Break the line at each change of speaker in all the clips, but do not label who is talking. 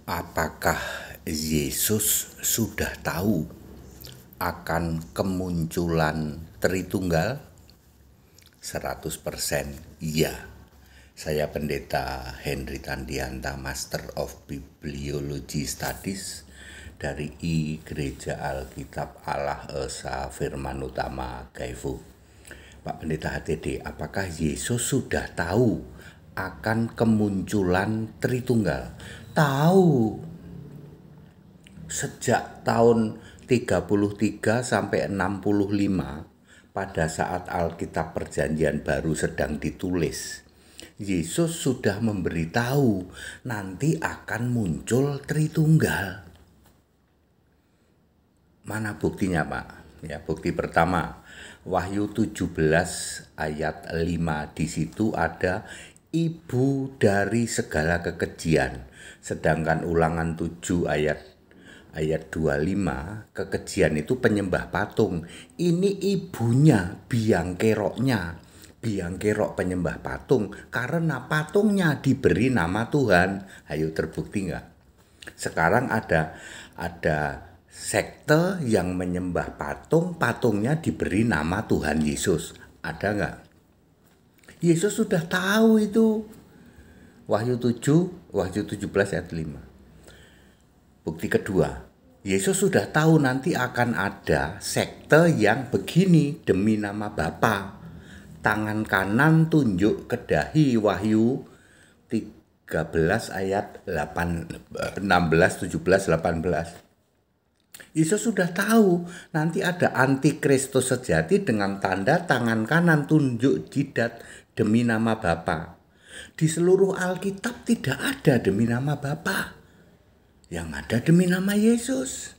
Apakah Yesus sudah tahu akan kemunculan Tritunggal? 100% iya. Saya Pendeta Henry Tandianta, Master of Bibliology Studies dari Gereja Alkitab Allah Esa Firman Utama Gaifu. Pak Pendeta HTD, apakah Yesus sudah tahu akan kemunculan Tritunggal? Tahu. Sejak tahun 33 sampai 65 pada saat Alkitab Perjanjian Baru sedang ditulis, Yesus sudah memberitahu nanti akan muncul Tritunggal. Mana buktinya, Pak? Ya, bukti pertama, Wahyu 17 ayat 5, di situ ada ibu dari segala kekejian. Sedangkan Ulangan 7 ayat 25, kekejian itu penyembah patung. Ini ibunya, biang kerok penyembah patung, karena patungnya diberi nama Tuhan. Ayo, terbukti nggak? Sekarang ada sekte yang menyembah patung, patungnya diberi nama Tuhan Yesus. Ada nggak? Yesus sudah tahu itu. Wahyu 17 ayat 5. Bukti kedua, Yesus sudah tahu nanti akan ada sekte yang begini demi nama Bapa. Tangan kanan tunjuk ke dahi, Wahyu 13 ayat 16, 17, 18. Yesus sudah tahu nanti ada antikristus sejati dengan tanda tangan kanan tunjuk jidat demi nama Bapa. Di seluruh Alkitab tidak ada demi nama Bapa. Yang ada demi nama Yesus.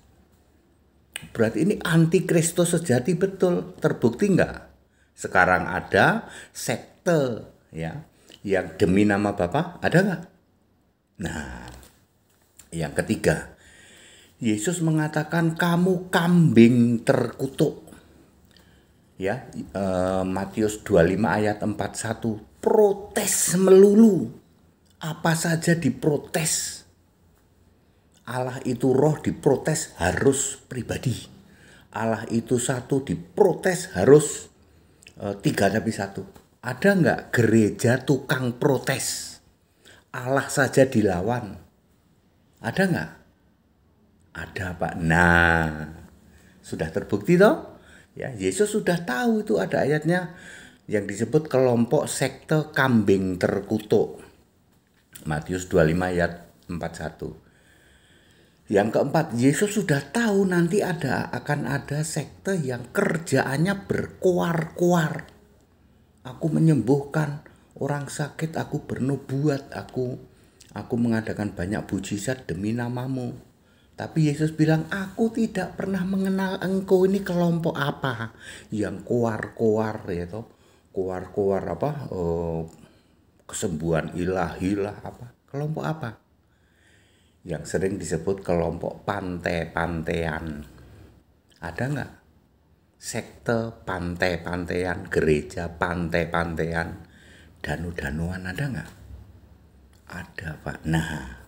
Berarti ini antikristus sejati betul. Terbukti enggak? Sekarang ada sekte ya yang demi nama Bapa, ada enggak? Nah, yang ketiga, Yesus mengatakan kamu kambing terkutuk. Ya, Matius 25 ayat 41, protes melulu. Apa saja diprotes. Allah itu roh, diprotes harus pribadi. Allah itu satu, diprotes harus 3 tapi 1. Ada nggak gereja tukang protes? Allah saja dilawan. Ada nggak? Ada, Pak. Nah, sudah terbukti toh? Ya, Yesus sudah tahu itu ada ayatnya yang disebut kelompok sekte kambing terkutuk. Matius 25 ayat 41. Yang keempat, Yesus sudah tahu nanti akan ada sekte yang kerjaannya berkoar-koar. Aku menyembuhkan orang sakit, aku bernubuat, aku mengadakan banyak mujizat demi namamu. Tapi Yesus bilang, aku tidak pernah mengenal engkau. Ini kelompok apa? Yang koar-koar ya toh. Koar-koar apa? Kesembuhan ilahi-lah apa? Kelompok apa? Yang sering disebut kelompok pantai-pantaian. Ada nggak? Sekte pantai-pantaian, gereja pantai-pantaian, danu-danuan, ada nggak? Ada, Pak. Nah,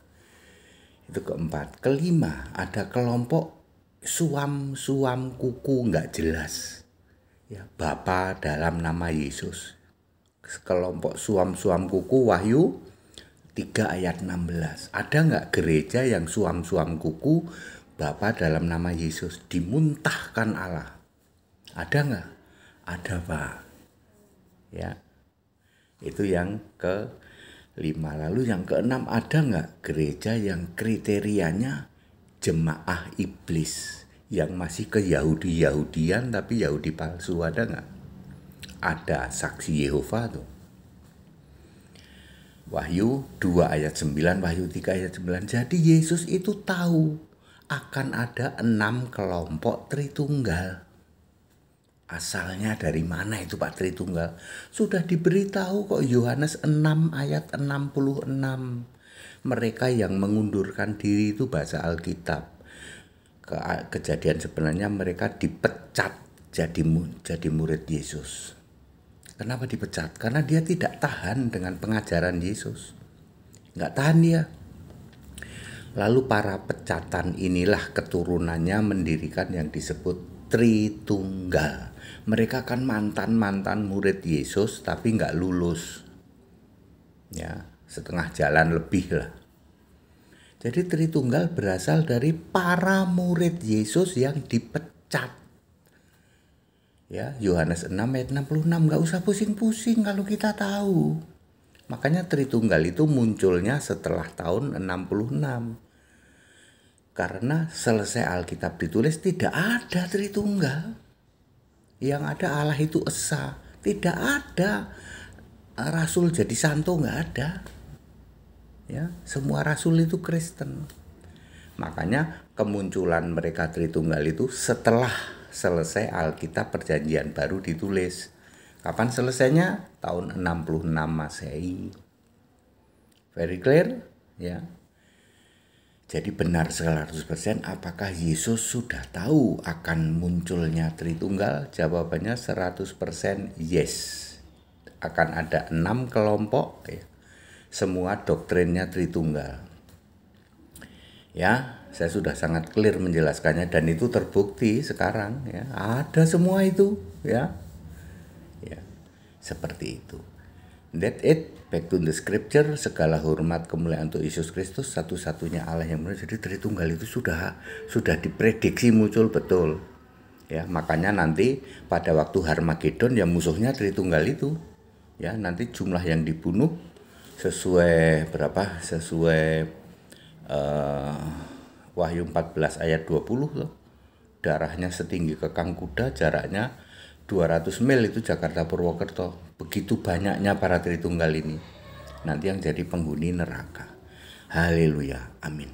itu keempat. Kelima, ada kelompok suam-suam kuku nggak jelas. Ya, Bapa dalam nama Yesus. Kelompok suam-suam kuku, Wahyu 3 ayat 16. Ada nggak gereja yang suam-suam kuku Bapa dalam nama Yesus, dimuntahkan Allah? Ada nggak? Ada, Pak. Ya, itu yang ke-5. Lalu yang ke-6, ada nggak gereja yang kriterianya jemaah iblis, yang masih ke Yahudi-Yahudian tapi Yahudi palsu? Ada nggak? Ada, saksi Yehova tuh. Wahyu 2 ayat 9, Wahyu 3 ayat 9. Jadi Yesus itu tahu akan ada 6 kelompok Tritunggal. Asalnya dari mana itu, Pak, Tritunggal? Sudah diberitahu kok, Yohanes 6 ayat 66. Mereka yang mengundurkan diri itu bahasa Alkitab. Kejadian sebenarnya mereka dipecat jadi murid Yesus. Kenapa dipecat? Karena dia tidak tahan dengan pengajaran Yesus. Nggak tahan dia. Lalu para pecatan inilah keturunannya mendirikan yang disebut Tritunggal. Mereka kan mantan-mantan murid Yesus tapi nggak lulus. Ya, setengah jalan lebih lah. Jadi Tritunggal berasal dari para murid Yesus yang dipecat. Ya, Yohanes 6 ayat 66, nggak usah pusing-pusing kalau kita tahu. Makanya Tritunggal itu munculnya setelah tahun 66. Karena selesai Alkitab ditulis tidak ada Tritunggal. Yang ada Allah itu Esa. Tidak ada Rasul jadi santo, nggak ada. Ya, semua Rasul itu Kristen. Makanya kemunculan mereka Tritunggal itu setelah selesai Alkitab Perjanjian Baru ditulis. Kapan selesainya? Tahun 66 Masehi. Very clear? Ya. Jadi benar 100%, apakah Yesus sudah tahu akan munculnya Tritunggal? Jawabannya 100% yes. Akan ada 6 kelompok, ya. Semua doktrinnya Tritunggal. Ya, saya sudah sangat clear menjelaskannya dan itu terbukti sekarang, ya. Ada semua itu, ya. Ya, seperti itu. That's it. Back to the scripture. Segala hormat kemuliaan untuk Yesus Kristus, satu-satunya Allah yang benar. Jadi Tritunggal itu sudah diprediksi muncul betul. Ya, makanya nanti pada waktu Harmagedon ya musuhnya Tritunggal itu. Ya, nanti jumlah yang dibunuh sesuai berapa? Sesuai Wahyu 14 ayat 20 loh. Darahnya setinggi kekang kuda, jaraknya 200 mil itu Jakarta Purwokerto. Begitu banyaknya para Tritunggal ini. Nanti yang jadi penghuni neraka. Haleluya. Amin.